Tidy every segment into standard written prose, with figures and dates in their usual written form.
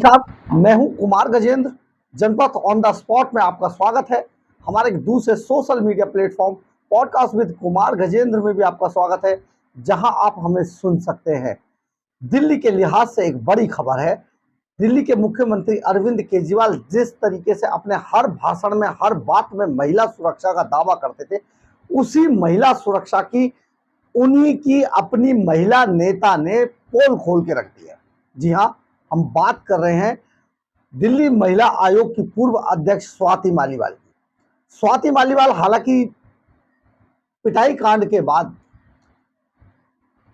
नमस्कार, मैं हूं कुमार गजेंद्र। जनपथ ऑन द स्पॉट में आपका स्वागत है। हमारे एक दूसरे social media platform podcast with Kumar Gajendra में भी आपका स्वागत है, जहां आप हमें सुन सकते हैं। दिल्ली के लिहाज से एक बड़ी खबर है। दिल्ली के मुख्यमंत्री अरविंद केजरीवाल जिस तरीके से अपने हर भाषण में, हर बात में महिला सुरक्षा का दावा करते थे, उसी महिला सुरक्षा की उन्हीं की अपनी महिला नेता ने पोल खोल के रख दी है। जी हाँ, हम बात कर रहे हैं दिल्ली महिला आयोग की पूर्व अध्यक्ष स्वाति मालीवाल की। स्वाति मालीवाल हालांकि पिटाई कांड के बाद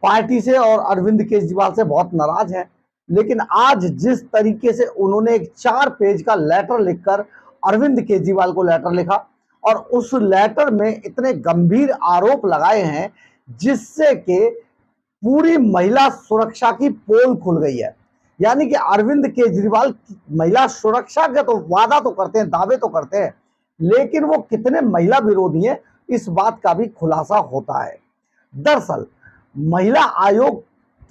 पार्टी से और अरविंद केजरीवाल से बहुत नाराज हैं, लेकिन आज जिस तरीके से उन्होंने एक 4 पेज का लेटर लिखकर अरविंद केजरीवाल को लेटर लिखा और उस लेटर में इतने गंभीर आरोप लगाए हैं जिससे कि पूरी महिला सुरक्षा की पोल खुल गई है। यानी कि अरविंद केजरीवाल महिला सुरक्षा का तो वादा तो करते हैं, दावे तो करते हैं, लेकिन वो कितने महिला विरोधी हैं इस बात का भी खुलासा होता है। दरअसल महिला आयोग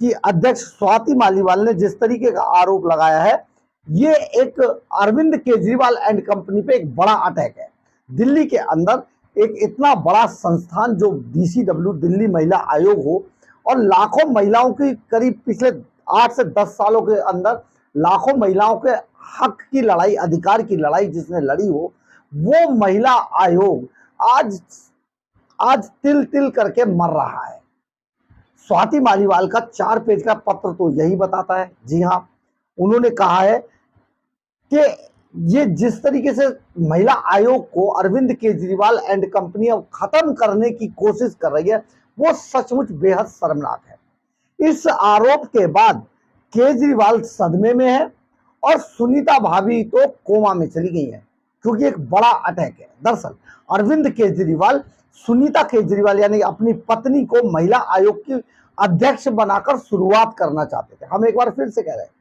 की अध्यक्ष स्वाति मालीवाल ने जिस तरीके का आरोप लगाया है, ये एक अरविंद केजरीवाल एंड कंपनी पे एक बड़ा अटैक है। दिल्ली के अंदर एक इतना बड़ा संस्थान जो DCW दिल्ली महिला आयोग हो और लाखों महिलाओं की करीब पिछले 8 से 10 सालों के अंदर लाखों महिलाओं के हक की लड़ाई, अधिकार की लड़ाई जिसने लड़ी हो, वो महिला आयोग आज तिल तिल करके मर रहा है। स्वाति मालीवाल का 4 पेज का पत्र तो यही बताता है। जी हाँ, उन्होंने कहा है कि ये जिस तरीके से महिला आयोग को अरविंद केजरीवाल एंड कंपनी अब खत्म करने की कोशिश कर रही है, वो सचमुच बेहद शर्मनाक है। इस आरोप के बाद केजरीवाल सदमे में है और सुनीता भाभी तो कोमा में चली गई है, क्योंकि एक बड़ा अटैक है। दरअसल अरविंद केजरीवाल सुनीता केजरीवाल यानी अपनी पत्नी को महिला आयोग की अध्यक्ष बनाकर शुरुआत करना चाहते थे। हम एक बार फिर से कह रहे हैं,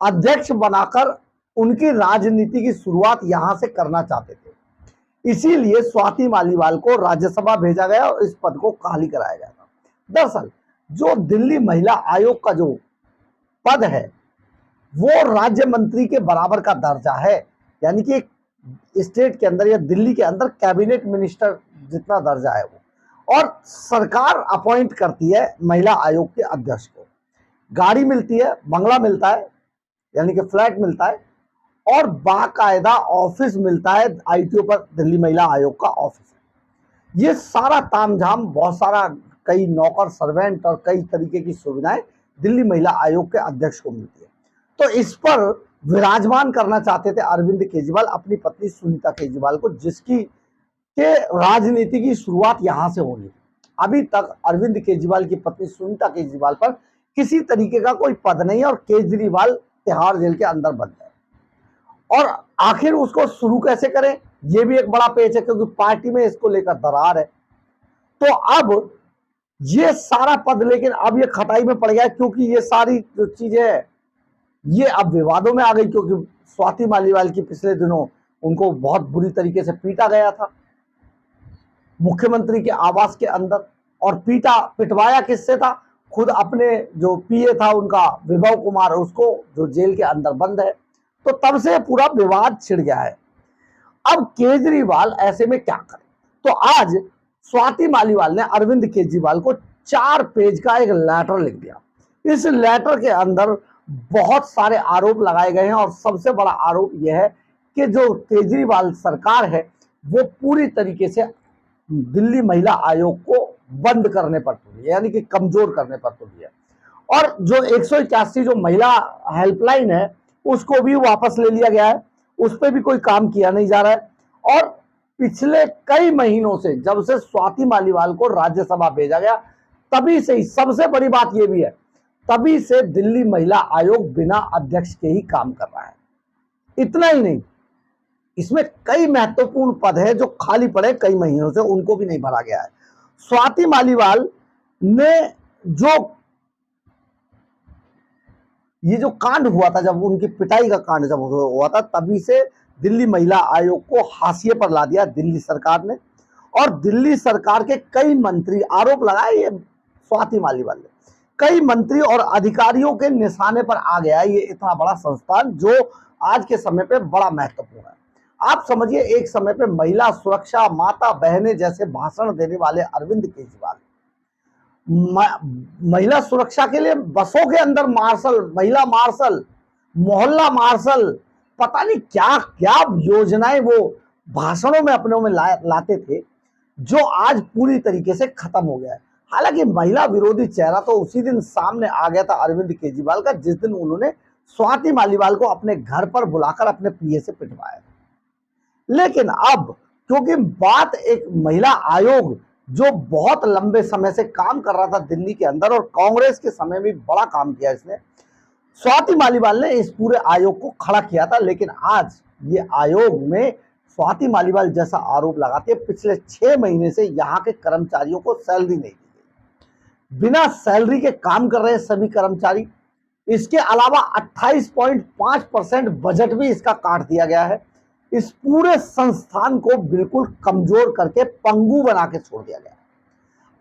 अध्यक्ष बनाकर उनकी राजनीति की शुरुआत यहां से करना चाहते थे। इसीलिए स्वाति मालीवाल को राज्यसभा भेजा गया और इस पद को खाली कराया गया था। दरअसल जो दिल्ली महिला आयोग का जो पद है वो राज्य मंत्री के बराबर का दर्जा है, यानी कि स्टेट के अंदर या दिल्ली के अंदर कैबिनेट मिनिस्टर जितना दर्जा है वो, और सरकार अपॉइंट करती है महिला आयोग के अध्यक्ष को। गाड़ी मिलती है, बंगला मिलता है यानी कि फ्लैट मिलता है, और बाकायदा ऑफिस मिलता है। ITO पर दिल्ली महिला आयोग का ऑफिस है। ये सारा तामझाम, बहुत सारा कई नौकर सर्वेंट और कई तरीके की सुविधाएं दिल्ली महिला आयोग के अध्यक्ष को मिलती है। तो इस पर विराजमान करना चाहते थे अरविंद केजरीवाल अपनी पत्नी सुनीता केजरीवाल को, जिसकी के राजनीति की शुरुआत यहां से होनी थी। अभी तक अरविंद केजरीवाल की पत्नी सुनीता केजरीवाल पर किसी तरीके का कोई पद नहीं है और केजरीवाल तिहाड़ जेल के अंदर बंद है। और आखिर उसको शुरू कैसे करें, यह भी एक बड़ा पेच है, क्योंकि पार्टी में इसको लेकर दरार है। तो अब ये सारा पद लेकिन अब ये खटाई में पड़ गया, क्योंकि ये सारी जो चीजें है ये अब विवादों में आ गई, क्योंकि स्वाति मालीवाल की पिछले दिनों उनको बहुत बुरी तरीके से पीटा गया था मुख्यमंत्री के आवास के अंदर। और पिटवाया किससे था? खुद अपने जो PA था उनका, विभव कुमार, उसको, जो जेल के अंदर बंद है। तो तब से पूरा विवाद छिड़ गया है। अब केजरीवाल ऐसे में क्या करे? तो आज स्वाति मालीवाल ने अरविंद केजरीवाल को 4 पेज का एक लेटर लिख दिया। इस लेटर के अंदर बहुत सारे आरोप लगाए गए हैं और सबसे बड़ा आरोप यह है कि जो केजरीवाल सरकार है वो पूरी तरीके से दिल्ली महिला आयोग को बंद करने पर तुली है, यानी कि कमजोर करने पर तुली है। और जो 181 जो महिला हेल्पलाइन है उसको भी वापस ले लिया गया है, उस पर भी कोई काम किया नहीं जा रहा है। और पिछले कई महीनों से, जब से स्वाति मालीवाल को राज्यसभा भेजा गया, तभी से ही, सबसे बड़ी बात यह भी है, तभी से दिल्ली महिला आयोग बिना अध्यक्ष के ही काम कर रहा है। इतना ही नहीं, इसमें कई महत्वपूर्ण पद हैं जो खाली पड़े कई महीनों से, उनको भी नहीं भरा गया है। स्वाति मालीवाल ने ये जो कांड हुआ था, जब उनकी पिटाई का कांड जब हुआ था, तभी से दिल्ली महिला आयोग को हाशिए पर ला दिया दिल्ली सरकार ने। और दिल्ली सरकार के कई मंत्री, आरोप लगाए ये स्वाति मालीवाल ने, कई मंत्री और अधिकारियों के निशाने पर आ गया ये इतना बड़ा संस्थान जो आज के समय पे बड़ा महत्वपूर्ण है। आप समझिए, एक समय पे महिला सुरक्षा, माता बहनें जैसे भाषण देने वाले अरविंद केजरीवाल महिला सुरक्षा के लिए बसों के अंदर मार्शल, महिला मार्शल, मोहल्ला मार्शल, पता नहीं क्या क्या योजनाएं वो भाषणों में अपने में लाते थे, जो आज पूरी तरीके से खत्म हो गया है। हालांकि महिला विरोधी चेहरा तो उसी दिन सामने आ गया था अरविंद केजरीवाल का, जिस दिन उन्होंने स्वाति मालीवाल को अपने घर पर बुलाकर अपने पीए से पिटवाया। लेकिन अब क्योंकि बात एक महिला आयोग जो बहुत लंबे समय से काम कर रहा था दिल्ली के अंदर, और कांग्रेस के समय में बड़ा काम किया इसने, स्वाति मालीवाल ने इस पूरे आयोग को खड़ा किया था। लेकिन आज ये आयोग में स्वाति मालीवाल जैसा आरोप लगाते हैं पिछले 6 महीने से यहाँ के कर्मचारियों को सैलरी नहीं दी गई, बिना सैलरी के काम कर रहे हैं सभी कर्मचारी। इसके अलावा 28.5% बजट भी इसका काट दिया गया है। इस पूरे संस्थान को बिल्कुल कमजोर करके पंगु बना के छोड़ दिया गया।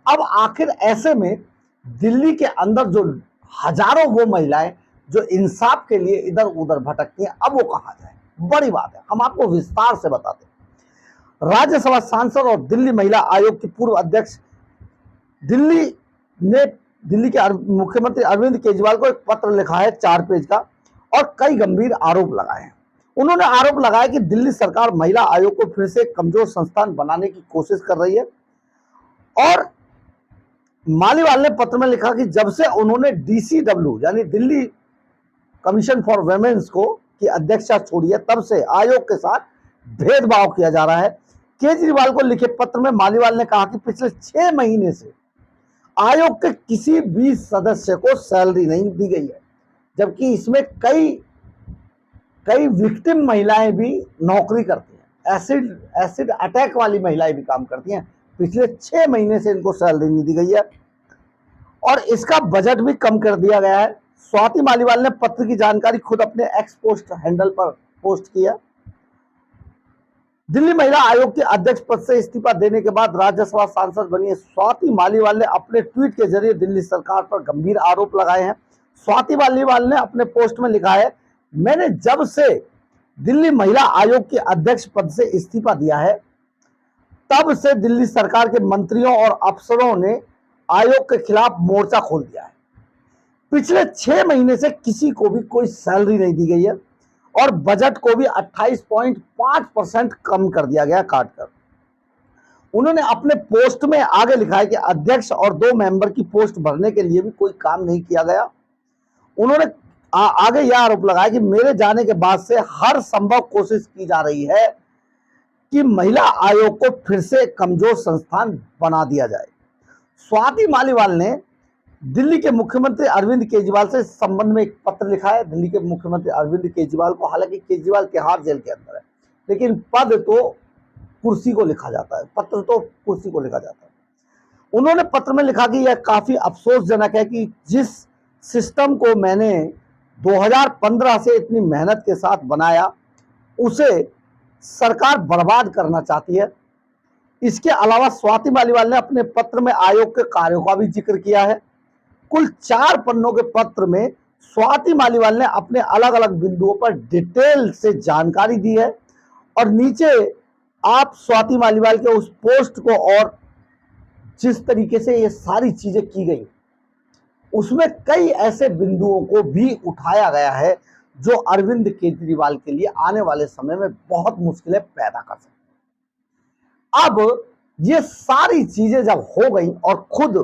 अब आखिर ऐसे में दिल्ली के अंदर जो हजारों वो महिलाएं जो इंसाफ के लिए इधर उधर भटकती हैं, अब वो कहां जाए, बड़ी बात है। हम आपको विस्तार से बताते हैं। राज्यसभा सांसद और दिल्ली महिला आयोग की पूर्व अध्यक्ष दिल्ली के मुख्यमंत्री अरविंद केजरीवाल को एक पत्र लिखा है 4 पेज का, और कई गंभीर आरोप लगाए हैं। उन्होंने आरोप लगाया कि दिल्ली सरकार महिला आयोग को फिर से कमजोर संस्थान बनाने की कोशिश कर रही है। और मालीवाल ने पत्र में लिखा कि जब से उन्होंने डीसीडब्ल्यू यानी दिल्ली कमीशन फॉर वुमेन्स को की अध्यक्षता छोड़ी है, तब से आयोग के साथ भेदभाव किया जा रहा है। केजरीवाल को लिखे पत्र में मालीवाल ने कहा कि पिछले 6 महीने से आयोग के किसी भी सदस्य को सैलरी नहीं दी गई है, जबकि इसमें कई विक्टिम महिलाएं भी नौकरी करती हैं, एसिड अटैक वाली महिलाएं भी काम करती हैं। पिछले 6 महीने से इनको सैलरी नहीं दी गई है और इसका बजट भी कम कर दिया गया है। स्वाति मालीवाल ने पत्र की जानकारी खुद अपने एक्स पोस्ट हैंडल पर पोस्ट किया। दिल्ली महिला आयोग के अध्यक्ष पद से इस्तीफा देने के बाद राज्यसभा सांसद बनी स्वाति मालीवाल ने अपने ट्वीट के जरिए दिल्ली सरकार पर गंभीर आरोप लगाए हैं। स्वाति मालीवाल ने अपने पोस्ट में लिखा है, मैंने जब से दिल्ली महिला आयोग के अध्यक्ष पद से इस्तीफा दिया है, तब से दिल्ली सरकार के मंत्रियों और अफसरों ने आयोग के खिलाफ मोर्चा खोल दिया है। पिछले 6 महीने से किसी को भी कोई सैलरी नहीं दी गई है और बजट को भी 28.5% कम कर दिया गया काटकर। उन्होंने अपने पोस्ट में आगे लिखा है कि अध्यक्ष और 2 मेंबर की पोस्ट भरने के लिए भी कोई काम नहीं किया गया। उन्होंने आगे यह आरोप लगाया कि मेरे जाने के बाद से हर संभव कोशिश की जा रही है कि महिला आयोग को फिर से कमजोर संस्थान बना दिया जाए। स्वाति मालीवाल ने दिल्ली के मुख्यमंत्री अरविंद केजरीवाल से संबंध में एक पत्र लिखा है। दिल्ली के मुख्यमंत्री अरविंद केजरीवाल को, हालांकि केजरीवाल तिहाड़ जेल के अंदर है, लेकिन पद तो कुर्सी को लिखा जाता है, पत्र तो कुर्सी को लिखा जाता है। उन्होंने पत्र में लिखा कि यह काफी अफसोसजनक है कि जिस सिस्टम को मैंने 2015 से इतनी मेहनत के साथ बनाया, उसे सरकार बर्बाद करना चाहती है। इसके अलावा स्वाति मालीवाल ने अपने पत्र में आयोग के कार्यों का भी जिक्र किया है। कुल 4 पन्नों के पत्र में स्वाति मालीवाल ने अपने अलग अलग बिंदुओं पर डिटेल से जानकारी दी है और नीचे आप स्वाति मालीवाल के उस पोस्ट को और जिस तरीके से ये सारी चीजें की गई, उसमें कई ऐसे बिंदुओं को भी उठाया गया है जो अरविंद केजरीवाल के लिए आने वाले समय में बहुत मुश्किलें पैदा कर सकती। अब ये सारी चीजें जब हो गई और खुद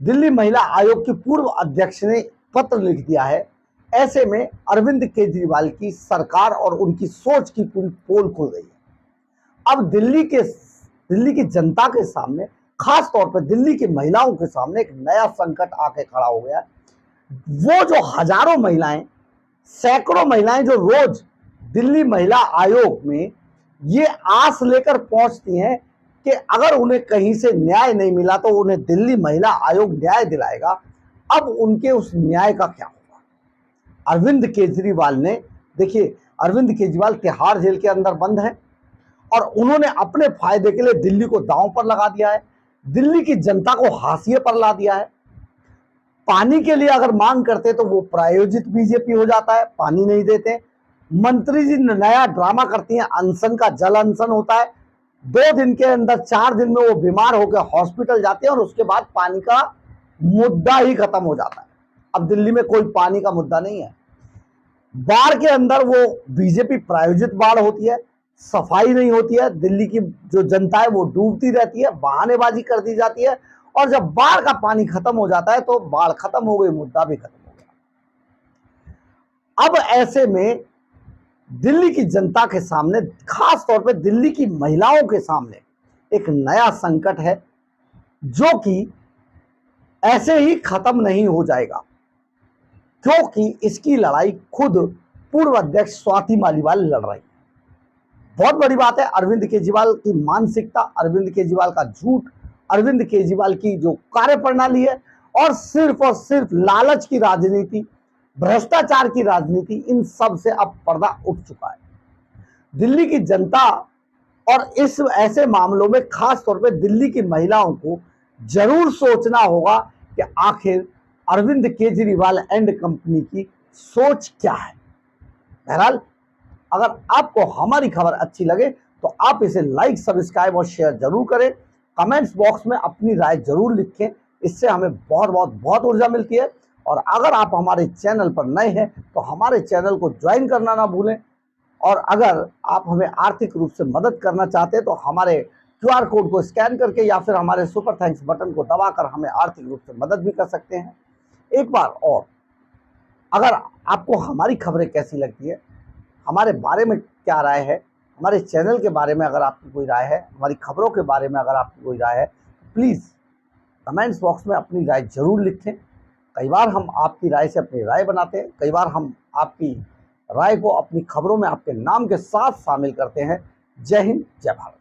दिल्ली महिला आयोग की पूर्व अध्यक्ष ने पत्र लिख दिया है, ऐसे में अरविंद केजरीवाल की सरकार और उनकी सोच की पूरी पोल खुल गई है। अब दिल्ली की जनता के सामने, खास तौर पर दिल्ली की महिलाओं के सामने एक नया संकट आके खड़ा हो गया है। वो जो हजारों महिलाएं, सैकड़ों महिलाएं जो रोज दिल्ली महिला आयोग में ये आस लेकर पहुंचती हैं कि अगर उन्हें कहीं से न्याय नहीं मिला तो उन्हें दिल्ली महिला आयोग न्याय दिलाएगा, अब उनके उस न्याय का क्या होगा। अरविंद केजरीवाल ने, देखिए, अरविंद केजरीवाल तिहाड़ जेल के अंदर बंद है और उन्होंने अपने फायदे के लिए दिल्ली को दांव पर लगा दिया है, दिल्ली की जनता को हाशिए पर ला दिया है। पानी के लिए अगर मांग करते तो वो प्रायोजित बीजेपी हो जाता है, पानी नहीं देते। मंत्री जी नया ड्रामा करती हैं, अनशन का जल अनशन होता है, 2 दिन के अंदर 4 दिन में वो बीमार होकर हॉस्पिटल जाते हैं और उसके बाद पानी का मुद्दा ही खत्म हो जाता है। अब दिल्ली में कोई पानी का मुद्दा नहीं है। बाढ़ के अंदर वो बीजेपी प्रायोजित बाढ़ होती है, सफाई नहीं होती है, दिल्ली की जो जनता है वो डूबती रहती है, बहानेबाजी कर दी जाती है, और जब बाढ़ का पानी खत्म हो जाता है तो बाढ़ खत्म हो गई, मुद्दा भी खत्म हो गया। अब ऐसे में दिल्ली की जनता के सामने, खास तौर पे दिल्ली की महिलाओं के सामने एक नया संकट है जो कि ऐसे ही खत्म नहीं हो जाएगा, क्योंकि इसकी लड़ाई खुद पूर्व अध्यक्ष स्वाति मालीवाल लड़ रही है। बहुत बड़ी बात है, अरविंद केजरीवाल की मानसिकता, अरविंद केजरीवाल का झूठ, अरविंद केजरीवाल की जो कार्यप्रणाली है, और सिर्फ लालच की राजनीति, भ्रष्टाचार की राजनीति, इन सब से अब पर्दा उठ चुका है। दिल्ली की जनता और इस ऐसे मामलों में खास तौर पे दिल्ली की महिलाओं को जरूर सोचना होगा कि आखिर अरविंद केजरीवाल एंड कंपनी की सोच क्या है। बहरहाल, अगर आपको हमारी खबर अच्छी लगे तो आप इसे लाइक, सब्सक्राइब और शेयर जरूर करें। कमेंट्स बॉक्स में अपनी राय जरूर लिखें, इससे हमें बहुत ऊर्जा मिलती है। और अगर आप हमारे चैनल पर नए हैं तो हमारे चैनल को ज्वाइन करना ना भूलें। और अगर आप हमें आर्थिक रूप से मदद करना चाहते हैं तो हमारे QR कोड को स्कैन करके या फिर हमारे सुपर थैंक्स बटन को दबाकर हमें आर्थिक रूप से मदद भी कर सकते हैं। एक बार और, अगर आपको हमारी खबरें कैसी लगती है, हमारे बारे में क्या राय है, हमारे चैनल के बारे में अगर आपकी कोई राय है, हमारी खबरों के बारे में अगर आपकी कोई राय है, प्लीज़ कमेंट्स बॉक्स में अपनी राय जरूर लिखें। कई बार हम आपकी राय से अपनी राय बनाते हैं, कई बार हम आपकी राय को अपनी खबरों में आपके नाम के साथ शामिल करते हैं। जय हिंद, जय भारत।